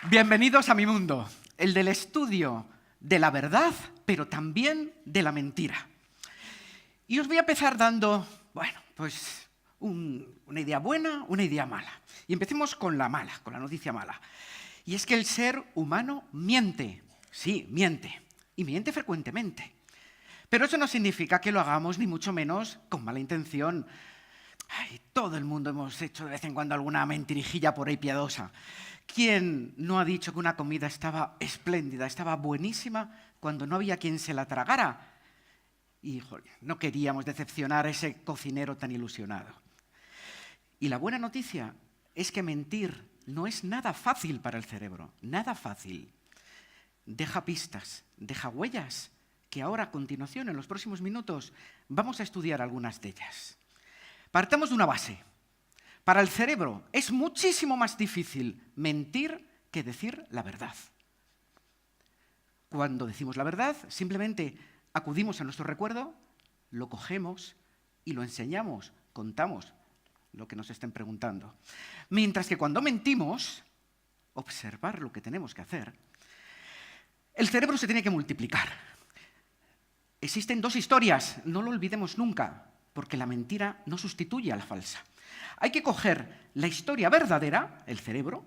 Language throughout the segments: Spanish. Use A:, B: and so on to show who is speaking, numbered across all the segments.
A: Bienvenidos a mi mundo, el del estudio de la verdad, pero también de la mentira. Y os voy a empezar dando, una idea buena, una idea mala. Y empecemos con la mala, con la noticia mala. Y es que el ser humano miente. Sí, miente. Y miente frecuentemente. Pero eso no significa que lo hagamos, ni mucho menos con mala intención. Ay, todo el mundo hemos hecho de vez en cuando alguna mentirijilla por ahí piadosa. ¿Quién no ha dicho que una comida estaba espléndida, estaba buenísima, cuando no había quien se la tragara? Y no queríamos decepcionar a ese cocinero tan ilusionado. Y la buena noticia es que mentir no es nada fácil para el cerebro, nada fácil. Deja pistas, deja huellas, que ahora a continuación, en los próximos minutos, vamos a estudiar algunas de ellas. Partamos de una base. Para el cerebro es muchísimo más difícil mentir que decir la verdad. Cuando decimos la verdad, simplemente acudimos a nuestro recuerdo, lo cogemos y lo enseñamos, contamos lo que nos estén preguntando. Mientras que cuando mentimos, observar lo que tenemos que hacer, el cerebro se tiene que multiplicar. Existen dos historias, no lo olvidemos nunca, porque la mentira no sustituye a la falsa. Hay que coger la historia verdadera, el cerebro,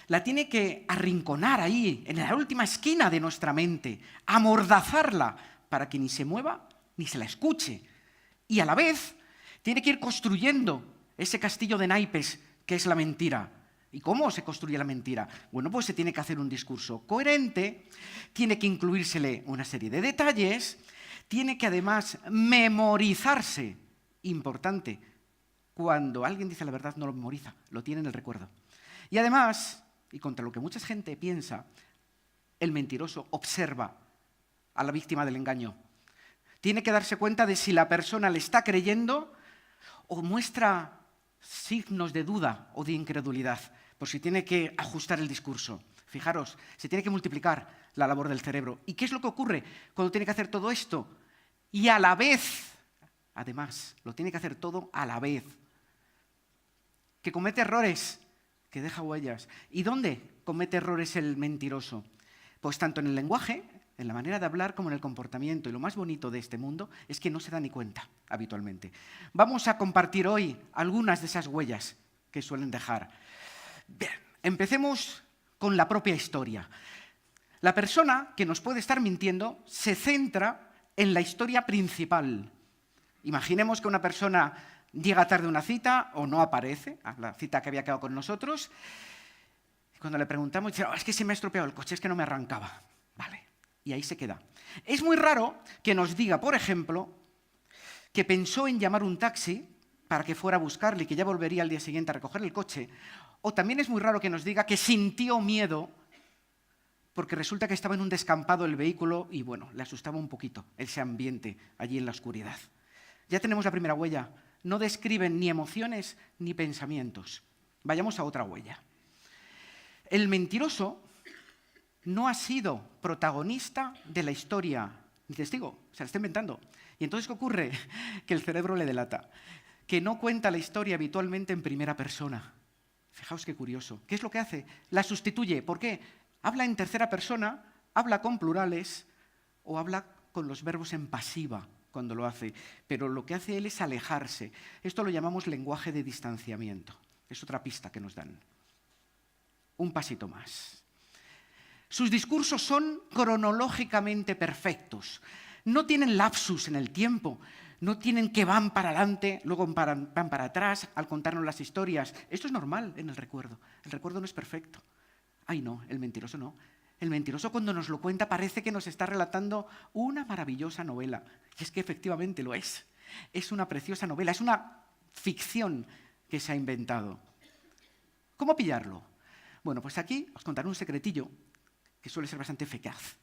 A: la tiene que arrinconar ahí, en la última esquina de nuestra mente, amordazarla para que ni se mueva ni se la escuche. Y a la vez tiene que ir construyendo ese castillo de naipes que es la mentira. ¿Y cómo se construye la mentira? Bueno, pues se tiene que hacer un discurso coherente, tiene que incluírsele una serie de detalles, tiene que además memorizarse. Importante, cuando alguien dice la verdad no lo memoriza, lo tiene en el recuerdo. Y además, y contra lo que mucha gente piensa, el mentiroso observa a la víctima del engaño. Tiene que darse cuenta de si la persona le está creyendo o muestra signos de duda o de incredulidad, por si tiene que ajustar el discurso. Fijaros, se tiene que multiplicar la labor del cerebro. ¿Y qué es lo que ocurre cuando tiene que hacer todo esto? Y a la vez, además, lo tiene que hacer todo a la vez. Que comete errores, que deja huellas. ¿Y dónde comete errores el mentiroso? Pues tanto en el lenguaje, en la manera de hablar, como en el comportamiento. Y lo más bonito de este mundo es que no se da ni cuenta habitualmente. Vamos a compartir hoy algunas de esas huellas que suelen dejar. Bien, empecemos con la propia historia. La persona que nos puede estar mintiendo se centra en la historia principal. Imaginemos que una persona llega tarde a una cita o no aparece a la cita que había quedado con nosotros. Y cuando le preguntamos, dice, es que se me ha estropeado el coche, es que no me arrancaba. Vale, y ahí se queda. Es muy raro que nos diga, por ejemplo, que pensó en llamar un taxi para que fuera a buscarle y que ya volvería al día siguiente a recoger el coche. O también es muy raro que nos diga que sintió miedo porque resulta que estaba en un descampado el vehículo y, le asustaba un poquito ese ambiente allí en la oscuridad. Ya tenemos la primera huella. No describen ni emociones ni pensamientos. Vayamos a otra huella. El mentiroso no ha sido protagonista de la historia, ni testigo, se la está inventando. Y entonces, ¿qué ocurre? Que el cerebro le delata. Que no cuenta la historia habitualmente en primera persona. Fijaos qué curioso. ¿Qué es lo que hace? La sustituye. ¿Por qué? Habla en tercera persona, habla con plurales o habla con los verbos en pasiva cuando lo hace. Pero lo que hace él es alejarse. Esto lo llamamos lenguaje de distanciamiento. Es otra pista que nos dan. Un pasito más. Sus discursos son cronológicamente perfectos. No tienen lapsus en el tiempo. No tienen que van para adelante, luego van para atrás al contarnos las historias. Esto es normal en el recuerdo. El recuerdo no es perfecto. Ay, no, el mentiroso no. El mentiroso cuando nos lo cuenta parece que nos está relatando una maravillosa novela. Y es que efectivamente lo es. Es una preciosa novela, es una ficción que se ha inventado. ¿Cómo pillarlo? Bueno, pues aquí os contaré un secretillo que suele ser bastante eficaz.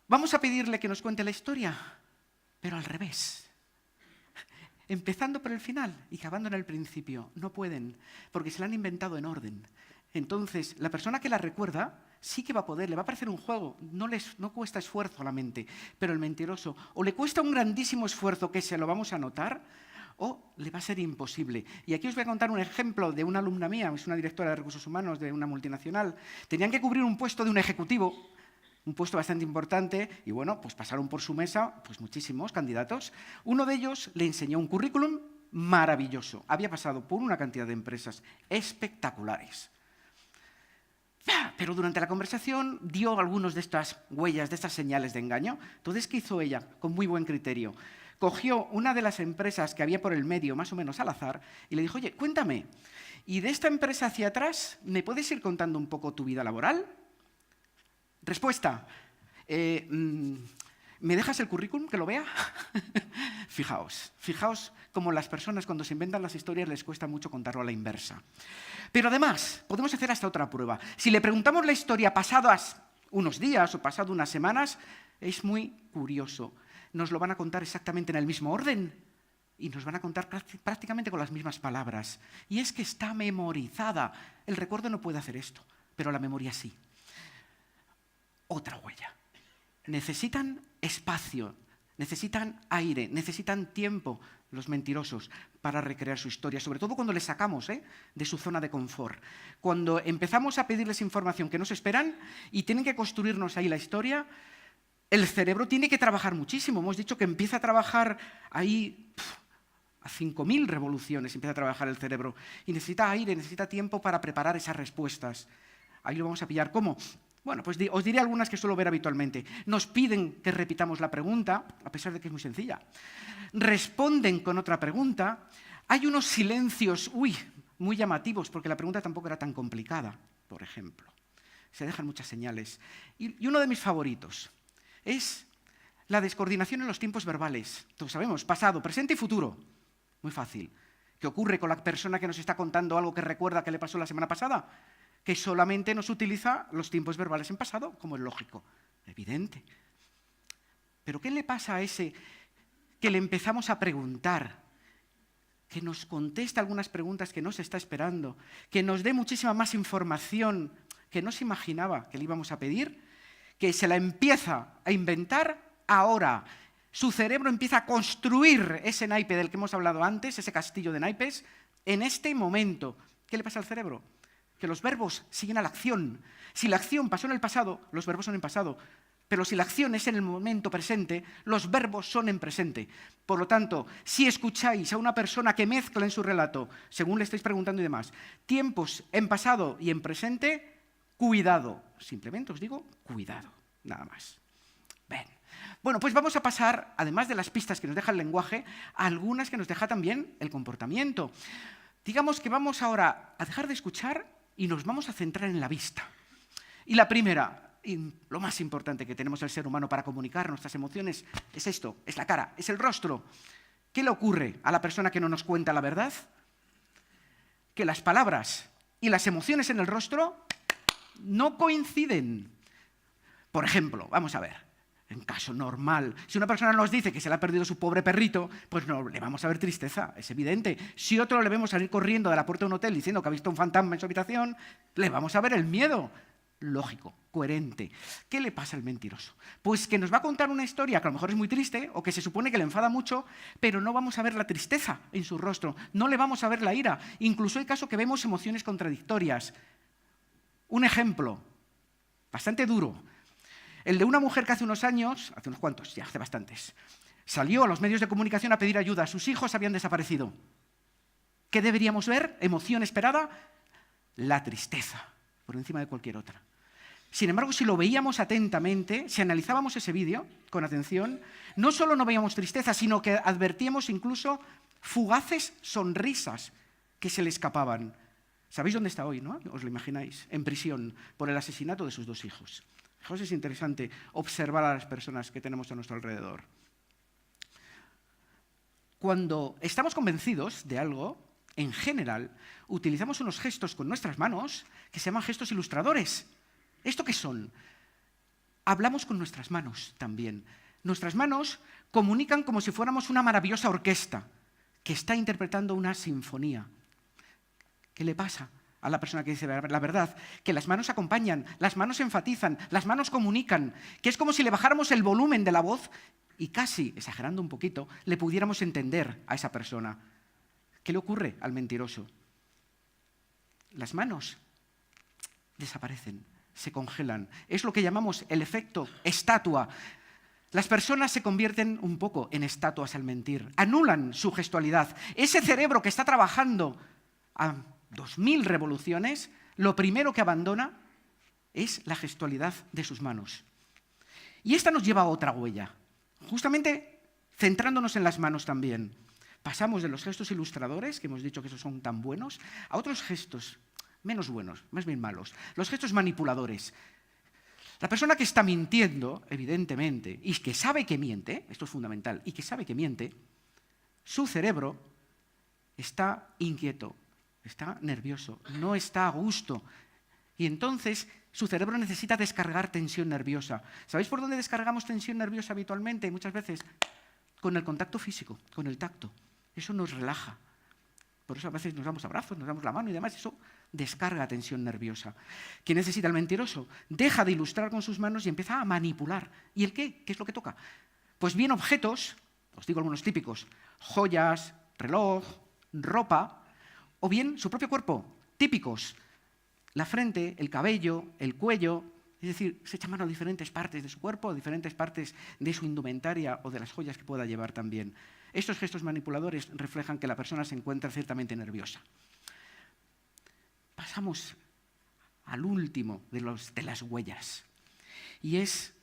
A: Vamos a pedirle que nos cuente la historia, pero al revés. Empezando por el final y acabando en el principio. No pueden, porque se la han inventado en orden. Entonces, la persona que la recuerda sí que va a poder, le va a parecer un juego, no cuesta esfuerzo a la mente, pero el mentiroso o le cuesta un grandísimo esfuerzo que se lo vamos a notar, o le va a ser imposible. Y aquí os voy a contar un ejemplo de una alumna mía, es una directora de recursos humanos de una multinacional. Tenían que cubrir un puesto de un ejecutivo, un puesto bastante importante, y bueno, pues pasaron por su mesa pues muchísimos candidatos. Uno de ellos le enseñó un currículum maravilloso. Había pasado por una cantidad de empresas espectaculares. Pero durante la conversación dio algunas de estas huellas, de estas señales de engaño. Entonces, ¿qué hizo ella? Con muy buen criterio. Cogió una de las empresas que había por el medio, más o menos al azar, y le dijo, oye, cuéntame, ¿y de esta empresa hacia atrás me puedes ir contando un poco tu vida laboral? Respuesta, ¿me dejas el currículum que lo vea? Fijaos cómo las personas cuando se inventan las historias les cuesta mucho contarlo a la inversa. Pero además, podemos hacer hasta otra prueba. Si le preguntamos la historia pasadas unos días o pasado unas semanas, es muy curioso. Nos lo van a contar exactamente en el mismo orden y nos van a contar prácticamente con las mismas palabras. Y es que está memorizada. El recuerdo no puede hacer esto, pero la memoria sí. Otra huella. Necesitan espacio, necesitan aire, necesitan tiempo los mentirosos para recrear su historia, sobre todo cuando les sacamos de su zona de confort. Cuando empezamos a pedirles información que no se esperan y tienen que construirnos ahí la historia, el cerebro tiene que trabajar muchísimo. Hemos dicho que empieza a trabajar ahí a 5.000 revoluciones, empieza a trabajar el cerebro. Y necesita aire, necesita tiempo para preparar esas respuestas. Ahí lo vamos a pillar. ¿Cómo? Bueno, pues os diré algunas que suelo ver habitualmente. Nos piden que repitamos la pregunta, a pesar de que es muy sencilla. Responden con otra pregunta. Hay unos silencios, muy llamativos, porque la pregunta tampoco era tan complicada, por ejemplo. Se dejan muchas señales. Y uno de mis favoritos es la descoordinación en los tiempos verbales. Todos sabemos, pasado, presente y futuro. Muy fácil. ¿Qué ocurre con la persona que nos está contando algo que recuerda que le pasó la semana pasada? Que solamente nos utiliza los tiempos verbales en pasado, como es lógico, evidente. Pero ¿qué le pasa a ese que le empezamos a preguntar, que nos contesta algunas preguntas que no se está esperando, que nos dé muchísima más información que no se imaginaba que le íbamos a pedir, que se la empieza a inventar ahora? Su cerebro empieza a construir ese naipe del que hemos hablado antes, ese castillo de naipes, en este momento. ¿Qué le pasa al cerebro? Que los verbos siguen a la acción. Si la acción pasó en el pasado, los verbos son en pasado. Pero si la acción es en el momento presente, los verbos son en presente. Por lo tanto, si escucháis a una persona que mezcla en su relato, según le estáis preguntando y demás, tiempos en pasado y en presente, cuidado. Simplemente os digo, cuidado, nada más. Ven. Bueno, pues vamos a pasar, además de las pistas que nos deja el lenguaje, a algunas que nos deja también el comportamiento. Digamos que vamos ahora a dejar de escuchar y nos vamos a centrar en la vista. Y la primera, y lo más importante que tenemos el ser humano para comunicar nuestras emociones, es esto, es la cara, es el rostro. ¿Qué le ocurre a la persona que no nos cuenta la verdad? Que las palabras y las emociones en el rostro no coinciden. Por ejemplo, vamos a ver. En caso normal, si una persona nos dice que se le ha perdido su pobre perrito, pues no le vamos a ver tristeza, es evidente. Si otro le vemos salir corriendo de la puerta de un hotel diciendo que ha visto un fantasma en su habitación, le vamos a ver el miedo. Lógico, coherente. ¿Qué le pasa al mentiroso? Pues que nos va a contar una historia que a lo mejor es muy triste o que se supone que le enfada mucho, pero no vamos a ver la tristeza en su rostro, no le vamos a ver la ira. Incluso hay casos que vemos emociones contradictorias. Un ejemplo, bastante duro. El de una mujer que hace unos años, hace unos cuantos, ya hace bastantes, salió a los medios de comunicación a pedir ayuda. Sus hijos habían desaparecido. ¿Qué deberíamos ver? Emoción esperada, la tristeza, por encima de cualquier otra. Sin embargo, si lo veíamos atentamente, si analizábamos ese vídeo con atención, no solo no veíamos tristeza, sino que advertíamos incluso fugaces sonrisas que se le escapaban. ¿Sabéis dónde está hoy, no? Os lo imagináis, en prisión por el asesinato de sus dos hijos. Fijaos, es interesante observar a las personas que tenemos a nuestro alrededor. Cuando estamos convencidos de algo, en general, utilizamos unos gestos con nuestras manos que se llaman gestos ilustradores. ¿Esto qué son? Hablamos con nuestras manos también. Nuestras manos comunican como si fuéramos una maravillosa orquesta que está interpretando una sinfonía. ¿Qué le pasa a la persona que dice la verdad? Que las manos acompañan, las manos enfatizan, las manos comunican, que es como si le bajáramos el volumen de la voz y casi, exagerando un poquito, le pudiéramos entender a esa persona. ¿Qué le ocurre al mentiroso? Las manos desaparecen, se congelan. Es lo que llamamos el efecto estatua. Las personas se convierten un poco en estatuas al mentir, anulan su gestualidad. Ese cerebro que está trabajando a 2000 revoluciones, lo primero que abandona es la gestualidad de sus manos. Y esta nos lleva a otra huella, justamente centrándonos en las manos también. Pasamos de los gestos ilustradores, que hemos dicho que esos son tan buenos, a otros gestos menos buenos, más bien malos. Los gestos manipuladores. La persona que está mintiendo, evidentemente, y que sabe que miente, esto es fundamental, y que sabe que miente, su cerebro está inquieto, está nervioso, no está a gusto. Y entonces su cerebro necesita descargar tensión nerviosa. ¿Sabéis por dónde descargamos tensión nerviosa habitualmente? Muchas veces con el contacto físico, con el tacto. Eso nos relaja. Por eso a veces nos damos abrazos, nos damos la mano y demás. Eso descarga tensión nerviosa. ¿Qué necesita el mentiroso? Deja de ilustrar con sus manos y empieza a manipular. ¿Y el qué? ¿Qué es lo que toca? Pues bien objetos, os digo algunos típicos, joyas, reloj, ropa, o bien su propio cuerpo, típicos, la frente, el cabello, el cuello, es decir, se echa mano a diferentes partes de su cuerpo, a diferentes partes de su indumentaria o de las joyas que pueda llevar también. Estos gestos manipuladores reflejan que la persona se encuentra ciertamente nerviosa. Pasamos al último de las huellas, y es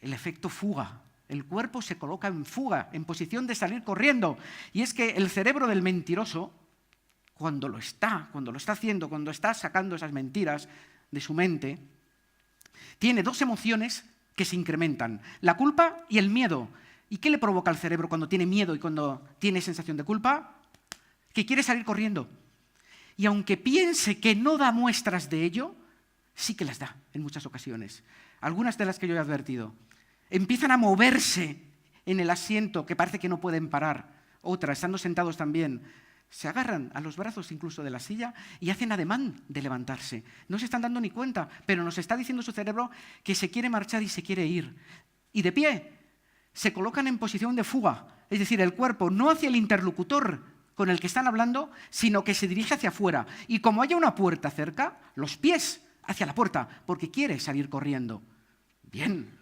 A: el efecto fuga. El cuerpo se coloca en fuga, en posición de salir corriendo, y es que el cerebro del mentiroso, cuando lo está haciendo, cuando está sacando esas mentiras de su mente, tiene dos emociones que se incrementan, la culpa y el miedo. ¿Y qué le provoca al cerebro cuando tiene miedo y cuando tiene sensación de culpa? Que quiere salir corriendo. Y aunque piense que no da muestras de ello, sí que las da en muchas ocasiones. Algunas de las que yo he advertido. Empiezan a moverse en el asiento que parece que no pueden parar. Otras, estando sentados también, se agarran a los brazos incluso de la silla y hacen ademán de levantarse. No se están dando ni cuenta, pero nos está diciendo su cerebro que se quiere marchar y se quiere ir. Y de pie, se colocan en posición de fuga, es decir, el cuerpo no hacia el interlocutor con el que están hablando, sino que se dirige hacia afuera. Y como haya una puerta cerca, los pies hacia la puerta, porque quiere salir corriendo. Bien,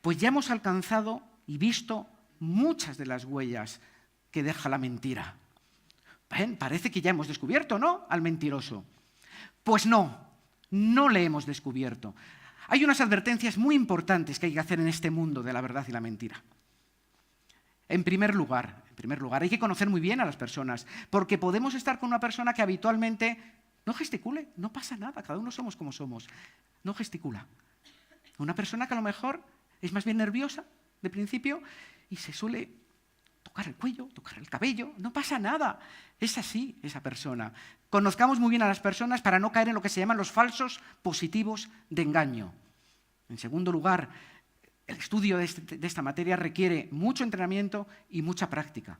A: pues ya hemos alcanzado y visto muchas de las huellas que deja la mentira. Bien, parece que ya hemos descubierto, ¿no?, al mentiroso. Pues no le hemos descubierto. Hay unas advertencias muy importantes que hay que hacer en este mundo de la verdad y la mentira. En primer lugar, hay que conocer muy bien a las personas, porque podemos estar con una persona que habitualmente no gesticule, no pasa nada, cada uno somos como somos, no gesticula. Una persona que a lo mejor es más bien nerviosa de principio y se suele tocar el cuello, tocar el cabello, no pasa nada. Es así esa persona. Conozcamos muy bien a las personas para no caer en lo que se llaman los falsos positivos de engaño. En segundo lugar, el estudio de esta materia requiere mucho entrenamiento y mucha práctica.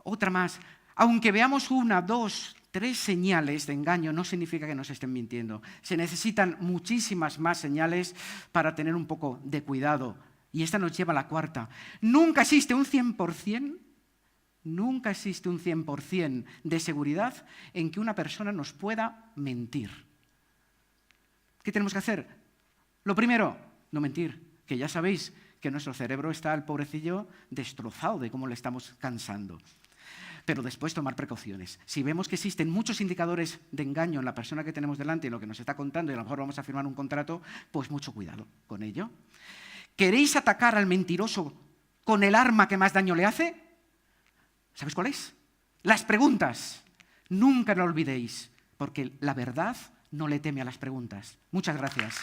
A: Otra más, aunque veamos 1, 2, 3 señales de engaño, no significa que nos estén mintiendo. Se necesitan muchísimas más señales para tener un poco de cuidado. Y esta nos lleva a la cuarta. Nunca existe un 100% de seguridad en que una persona nos pueda mentir. ¿Qué tenemos que hacer? Lo primero, no mentir, que ya sabéis que nuestro cerebro está, el pobrecillo, destrozado de cómo le estamos cansando. Pero después tomar precauciones. Si vemos que existen muchos indicadores de engaño en la persona que tenemos delante y en lo que nos está contando y a lo mejor vamos a firmar un contrato, pues mucho cuidado con ello. ¿Queréis atacar al mentiroso con el arma que más daño le hace? ¿Sabéis cuál es? Las preguntas. Nunca lo olvidéis, porque la verdad no le teme a las preguntas. Muchas gracias.